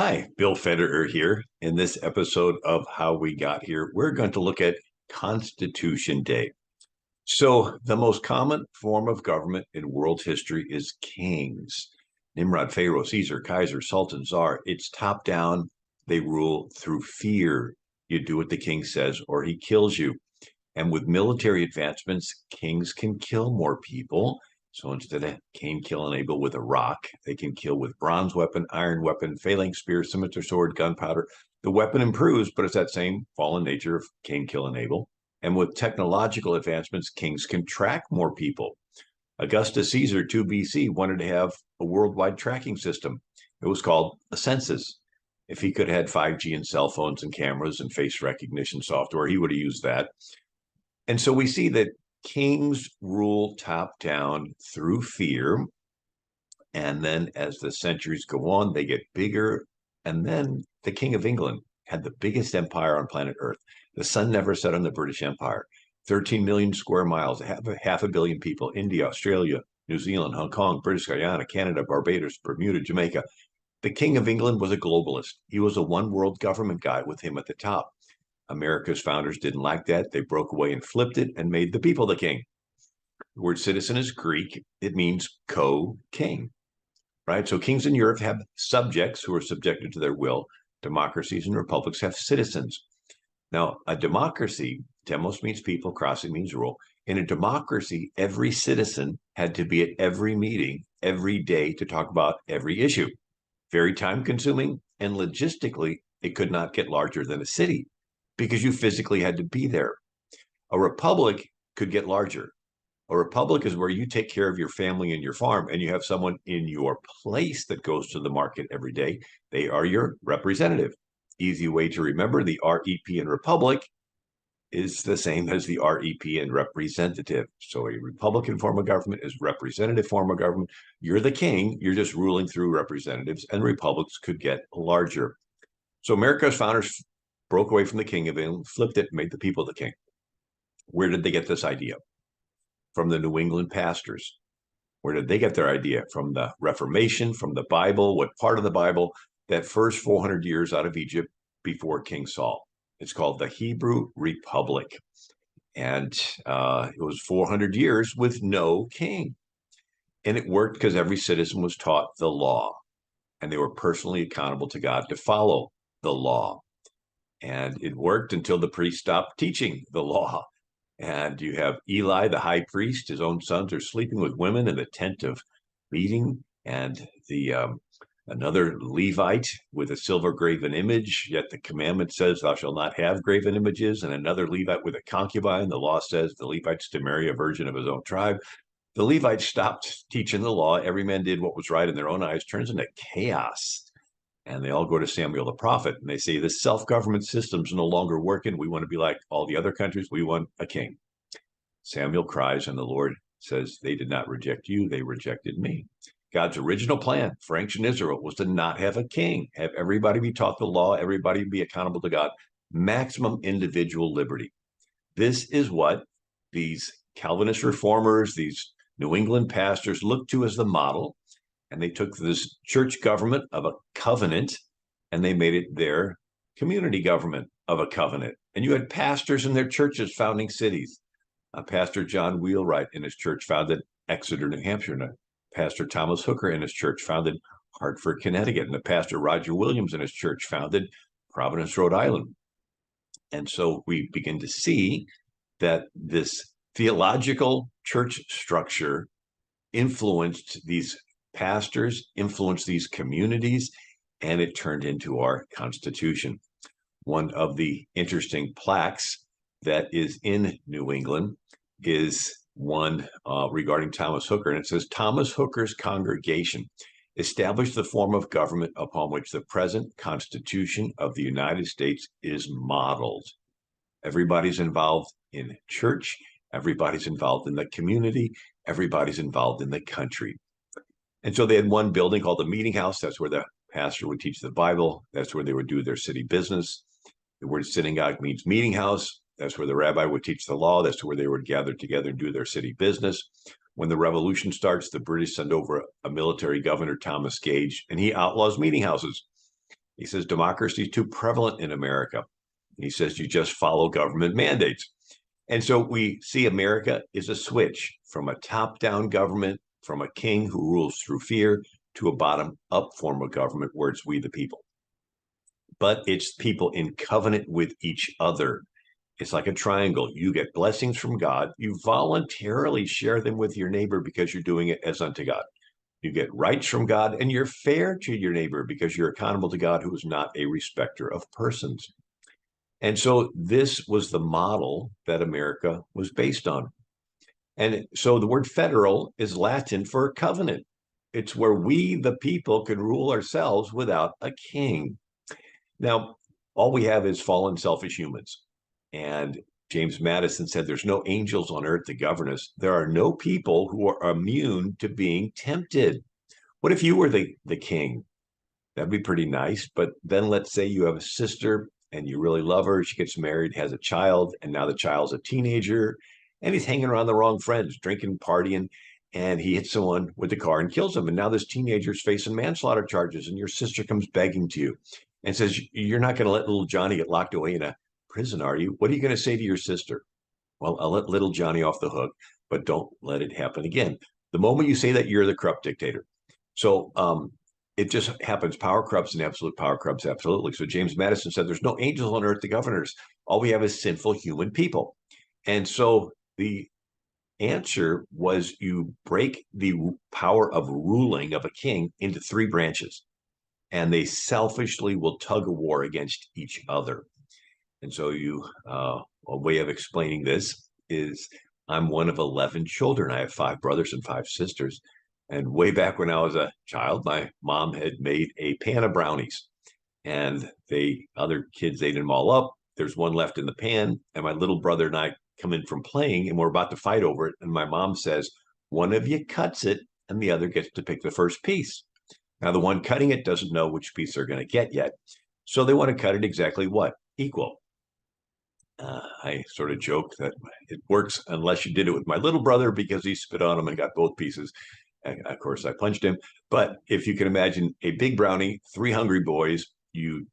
Hi, Bill Federer here. In this episode of How We Got Here, we're going to look at Constitution Day. So, the most common form of government in world history is kings. Nimrod, Pharaoh, Caesar, Kaiser, Sultan, Tsar. It's top down. They rule through fear. You do what the king says or he kills you. And with military advancements, kings can kill more people. So instead of Cain killing Abel with a rock, they can kill with bronze weapon, iron weapon, phalanx spear, scimitar sword, gunpowder. The weapon improves, but it's that same fallen nature of Cain killing Abel. And with technological advancements, kings can track more people. Augustus Caesar, 2 BC, wanted to have a worldwide tracking system. It was called a census. If he could have had 5G and cell phones and cameras and face recognition software, he would have used that. And so we see that kings rule top down through fear. And then as the centuries go on, they get bigger. And then the King of England had the biggest empire on planet Earth. The sun never set on the British Empire. 13 million square miles, half a billion people, India, Australia, New Zealand, Hong Kong, British Guyana, Canada, Barbados, Bermuda, Jamaica. The King of England was a globalist. He was a one world government guy with him at the top. America's founders didn't like that. They broke away and flipped it and made the people the king. The word citizen is Greek. It means co-king, right? So kings in Europe have subjects who are subjected to their will. Democracies and republics have citizens. Now, a democracy, demos means people, cracy means rule. In a democracy, every citizen had to be at every meeting every day to talk about every issue. Very time consuming, and logistically, it could not get larger than a city because you physically had to be there. A republic could get larger. A republic is where you take care of your family and your farm, and you have someone in your place that goes to the market every day. They are your representative. Easy way to remember, the REP in republic is the same as the REP in representative. So a Republican form of government is representative form of government. You're the king, you're just ruling through representatives, and republics could get larger. So America's founders broke away from the king of England, flipped it, made the people the king. Where did they get this idea? From the New England pastors. Where did they get their idea? From the Reformation, from the Bible. What part of the Bible? That first 400 years out of Egypt before King Saul. It's called the Hebrew Republic. And it was 400 years with no king. And it worked because every citizen was taught the law. And they were personally accountable to God to follow the law. And it worked until the priest stopped teaching the law. And you have Eli, the high priest, his own sons are sleeping with women in the tent of meeting. And the another Levite with a silver graven image, yet the commandment says, thou shalt not have graven images. And another Levite with a concubine. The law says the Levite's to marry a virgin of his own tribe. The Levites stopped teaching the law. Every man did what was right in their own eyes. Turns into chaos. And they all go to Samuel the prophet, and they say, this self-government system's no longer working. We want to be like all the other countries. We want a king. Samuel cries, and the Lord says, they did not reject you. They rejected me. God's original plan for ancient Israel was to not have a king, have everybody be taught the law, everybody be accountable to God, maximum individual liberty. This is what these Calvinist reformers, these New England pastors look to as the model. And they took this church government of a covenant and they made it their community government of a covenant. And you had pastors in their churches founding cities. Pastor John Wheelwright in his church founded Exeter, New Hampshire. And Pastor Thomas Hooker in his church founded Hartford, Connecticut. And the Pastor Roger Williams in his church founded Providence, Rhode Island. And so we begin to see that this theological church structure influenced these pastors, influenced these communities, and it turned into our Constitution. One of the interesting plaques that is in New England is one regarding Thomas Hooker, and it says, Thomas Hooker's congregation established the form of government upon which the present Constitution of the United States is modeled. Everybody's involved in church, everybody's involved in the community, everybody's involved in the country. And so they had one building called the Meeting House. That's where the pastor would teach the Bible. That's where they would do their city business. The word synagogue means meeting house. That's where the rabbi would teach the law. That's where they would gather together and do their city business. When the revolution starts, the British send over a military governor, Thomas Gage, and he outlaws meeting houses. He says democracy is too prevalent in America. He says you just follow government mandates. And so we see America is a switch from a top-down government, from a king who rules through fear, to a bottom-up form of government where it's we the people. But it's people in covenant with each other. It's like a triangle. You get blessings from God. You voluntarily share them with your neighbor because you're doing it as unto God. You get rights from God, and you're fair to your neighbor because you're accountable to God, who is not a respecter of persons. And so this was the model that America was based on. And so the word federal is Latin for covenant. It's where we, the people, can rule ourselves without a king. Now, all we have is fallen, selfish humans. And James Madison said, there's no angels on earth to govern us. There are no people who are immune to being tempted. What if you were the king? That'd be pretty nice. But then let's say you have a sister and you really love her. She gets married, has a child, and now the child's a teenager, and he's hanging around the wrong friends, drinking, partying, and he hits someone with the car and kills him. And now this teenager's facing manslaughter charges, and your sister comes begging to you and says, you're not going to let little Johnny get locked away in a prison, are you? What are you going to say to your sister? Well, I'll let little Johnny off the hook, but don't let it happen again. The moment you say that, you're the corrupt dictator. So it just happens. Power corrupts and absolute power corrupts absolutely. So James Madison said, there's no angels on earth to govern us. All we have is sinful human people. And so the answer was you break the power of ruling of a king into three branches, and they selfishly will tug a war against each other. And so a way of explaining this is I'm one of 11 children. I have 5 brothers and 5 sisters. And way back when I was a child, my mom had made a pan of brownies, and other kids ate them all up. There's one left in the pan, and my little brother and I come in from playing, and we're about to fight over it. And my mom says, one of you cuts it, and the other gets to pick the first piece. Now, the one cutting it doesn't know which piece they're going to get yet. So they want to cut it exactly what? Equal. I sort of joked that it works unless you did it with my little brother because he spit on him and got both pieces. And of course, I punched him. But if you can imagine a big brownie, 3 hungry boys, you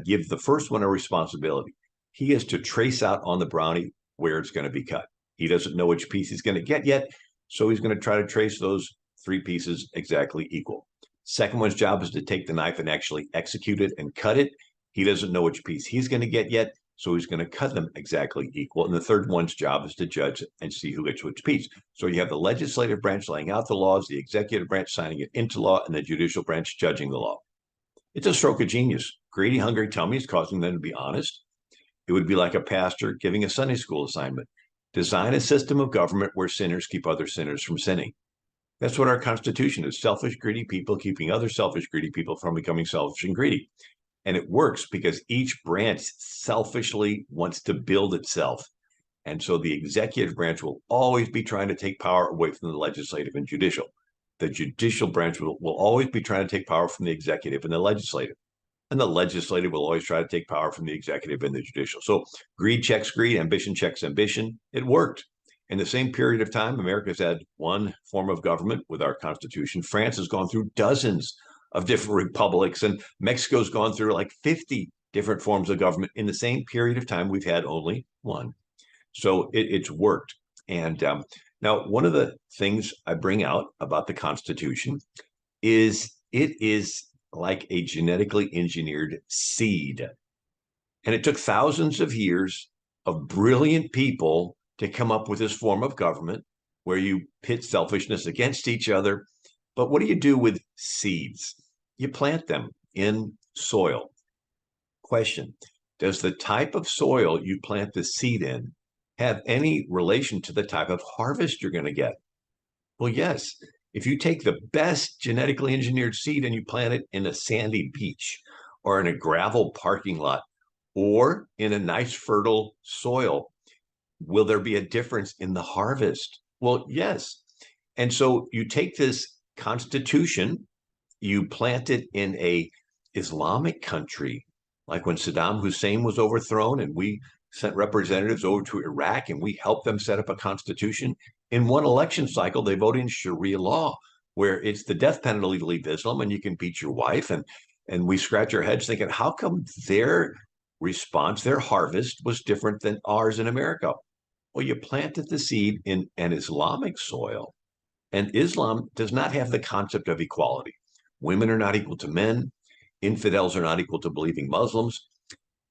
give the first one a responsibility. He is to trace out on the brownie where it's going to be cut. He doesn't know which piece he's going to get yet, so he's going to try to trace those 3 pieces exactly equal. Second one's job is to take the knife and actually execute it and cut it. He doesn't know which piece he's going to get yet, so he's going to cut them exactly equal. And the third one's job is to judge and see who gets which piece. So you have the legislative branch laying out the laws, the executive branch signing it into law, and the judicial branch judging the law. It's a stroke of genius. Greedy, hungry tummies causing them to be honest. It would be like a pastor giving a Sunday school assignment. Design a system of government where sinners keep other sinners from sinning. That's what our Constitution is. Selfish, greedy people keeping other selfish, greedy people from becoming selfish and greedy. And it works because each branch selfishly wants to build itself. And so the executive branch will always be trying to take power away from the legislative and judicial. The judicial branch will always be trying to take power from the executive and the legislative. And the legislative will always try to take power from the executive and the judicial. So greed checks greed, ambition checks ambition. It worked. In the same period of time, America's had one form of government with our Constitution. France has gone through dozens of different republics, and Mexico's gone through like 50 different forms of government. In the same period of time, we've had only one. So it's worked. And now, one of the things I bring out about the Constitution is it is like a genetically engineered seed. And it took thousands of years of brilliant people to come up with this form of government where you pit selfishness against each other. But what do you do with seeds? You plant them in soil. Question: does the type of soil you plant the seed in have any relation to the type of harvest you're going to get? Well, yes. If you take the best genetically engineered seed and you plant it in a sandy beach or in a gravel parking lot or in a nice fertile soil, will there be a difference in the harvest? Well, yes. And so you take this Constitution, you plant it in a Islamic country, like when Saddam Hussein was overthrown and we sent representatives over to Iraq and we helped them set up a constitution. In one election cycle, they voted in Sharia law, where it's the death penalty to leave Islam and you can beat your wife. And And we scratch our heads thinking, how come their response, their harvest was different than ours in America? Well, you planted the seed in an Islamic soil, and Islam does not have the concept of equality. Women are not equal to men. Infidels are not equal to believing Muslims.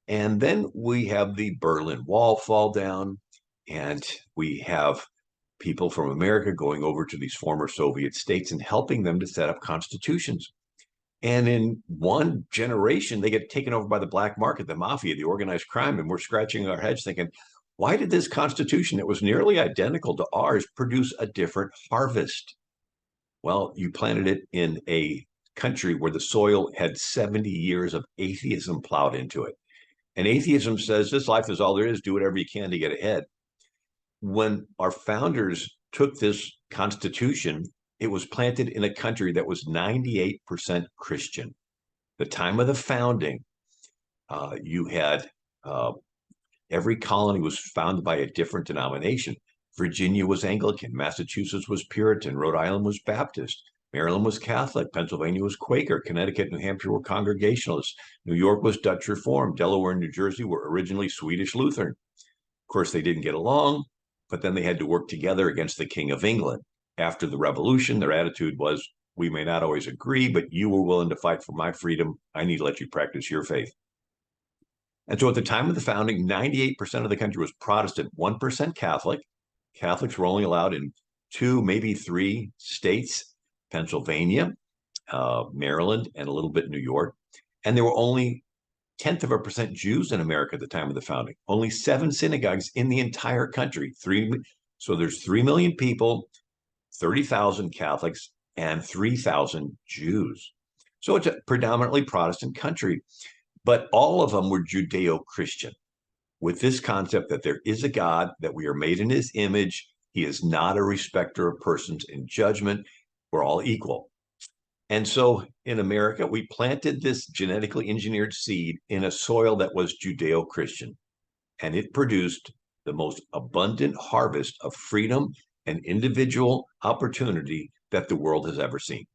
And then we have the Berlin Wall fall down, and we have people from America going over to these former Soviet states and helping them to set up constitutions. And in one generation, they get taken over by the black market, the mafia, the organized crime. And we're scratching our heads thinking, why did this constitution that was nearly identical to ours produce a different harvest? Well, you planted it in a country where the soil had 70 years of atheism plowed into it. And atheism says this life is all there is, do whatever you can to get ahead. When our founders took this constitution, it was planted in a country that was 98% Christian. The time of the founding, you had every colony was founded by a different denomination. Virginia was Anglican, Massachusetts was Puritan, Rhode Island was Baptist, Maryland was Catholic, Pennsylvania was Quaker, Connecticut and New Hampshire were Congregationalists, New York was Dutch Reformed, Delaware and New Jersey were originally Swedish Lutheran. Of course, they didn't get along, but then they had to work together against the King of England. After the Revolution, their attitude was, we may not always agree, but you were willing to fight for my freedom. I need to let you practice your faith. And so at the time of the founding, 98% of the country was Protestant, 1% Catholic. Catholics were only allowed in 2, maybe 3 states, Pennsylvania, Maryland, and a little bit New York. And there were only 0.1% Jews in America at the time of the founding. Only 7 synagogues in the entire country. So there's 3 million people, 30,000 Catholics, and 3,000 Jews. So it's a predominantly Protestant country, but all of them were Judeo-Christian, with this concept that there is a God, that we are made in his image. He is not a respecter of persons in judgment. We're all equal. And so in America, we planted this genetically engineered seed in a soil that was Judeo-Christian, and it produced the most abundant harvest of freedom and individual opportunity that the world has ever seen.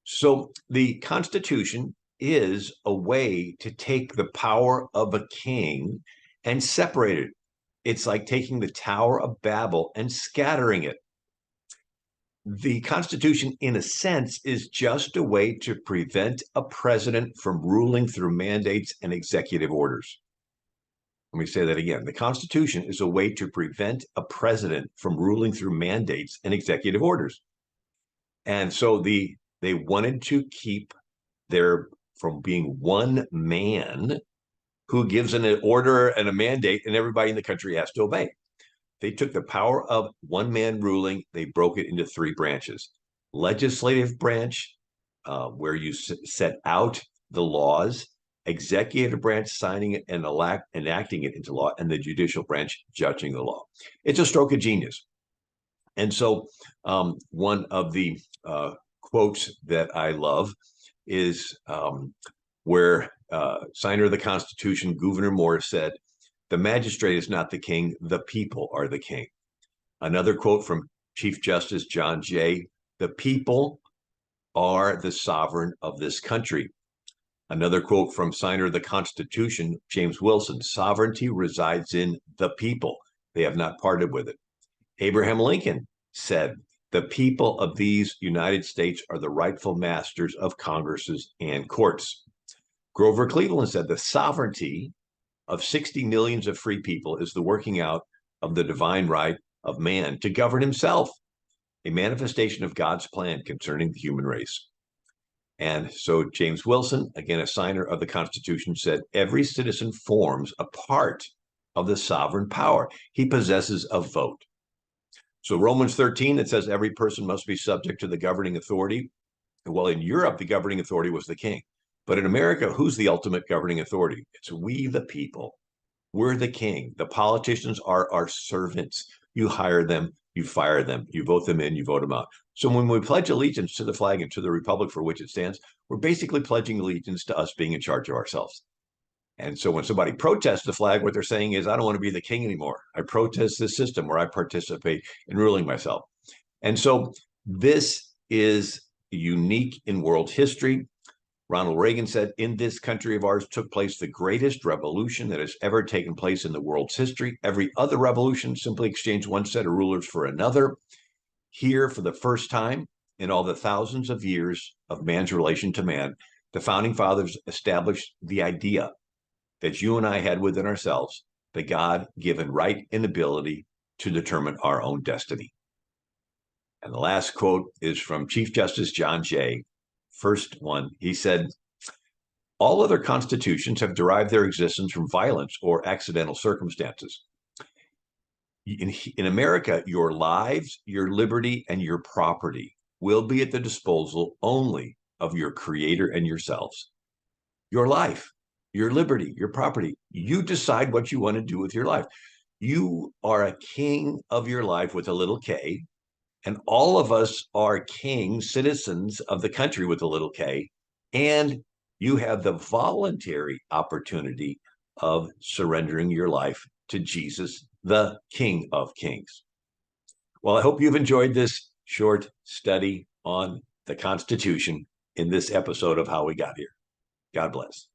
So the Constitution is a way to take the power of a king and separate it. It's like taking the Tower of Babel and scattering it. The Constitution, in a sense, is just a way to prevent a president from ruling through mandates and executive orders. Let me say that again. The Constitution is a way to prevent a president from ruling through mandates and executive orders. And so they wanted to keep from being one man who gives an order and a mandate, and everybody in the country has to obey. They took the power of one man ruling, they broke it into 3 branches. Legislative branch, where you set out the laws, executive branch signing it and enacting it into law, and the judicial branch judging the law. It's a stroke of genius. And so one of the quotes that I love is where signer of the Constitution, Gouverneur Morris, said, "The magistrate is not the king, the people are the king." Another quote from Chief Justice John Jay, "The people are the sovereign of this country." Another quote from signer of the Constitution, James Wilson, "Sovereignty resides in the people. They have not parted with it." Abraham Lincoln said, "The people of these United States are the rightful masters of Congresses and courts." Grover Cleveland said, "The sovereignty of 60 millions of free people is the working out of the divine right of man to govern himself, a manifestation of God's plan concerning the human race." And so James Wilson, again a signer of the Constitution, said, "Every citizen forms a part of the sovereign power. He possesses a vote." So Romans 13, it says every person must be subject to the governing authority. Well, in Europe, the governing authority was the king. But in America, who's the ultimate governing authority? It's we, the people. We're the king. The politicians are our servants. You hire them, you fire them, you vote them in, you vote them out. So when we pledge allegiance to the flag and to the republic for which it stands, we're basically pledging allegiance to us being in charge of ourselves. And so when somebody protests the flag, what they're saying is, I don't want to be the king anymore. I protest this system where I participate in ruling myself. And so this is unique in world history. Ronald Reagan said, in this country of ours took place the greatest revolution that has ever taken place in the world's history. Every other revolution simply exchanged one set of rulers for another. Here, for the first time in all the thousands of years of man's relation to man, the founding fathers established the idea that you and I had within ourselves, the God-given right and ability to determine our own destiny. And the last quote is from Chief Justice John Jay. First one, he said, all other constitutions have derived their existence from violence or accidental circumstances. In America, your lives, your liberty, and your property will be at the disposal only of your creator and yourselves. Your life, your liberty, your property, you decide what you want to do with your life. You are a king of your life with a little k, and all of us are kings, citizens of the country with a little k, and you have the voluntary opportunity of surrendering your life to Jesus, the King of Kings. Well, I hope you've enjoyed this short study on the Constitution in this episode of How We Got Here. God bless.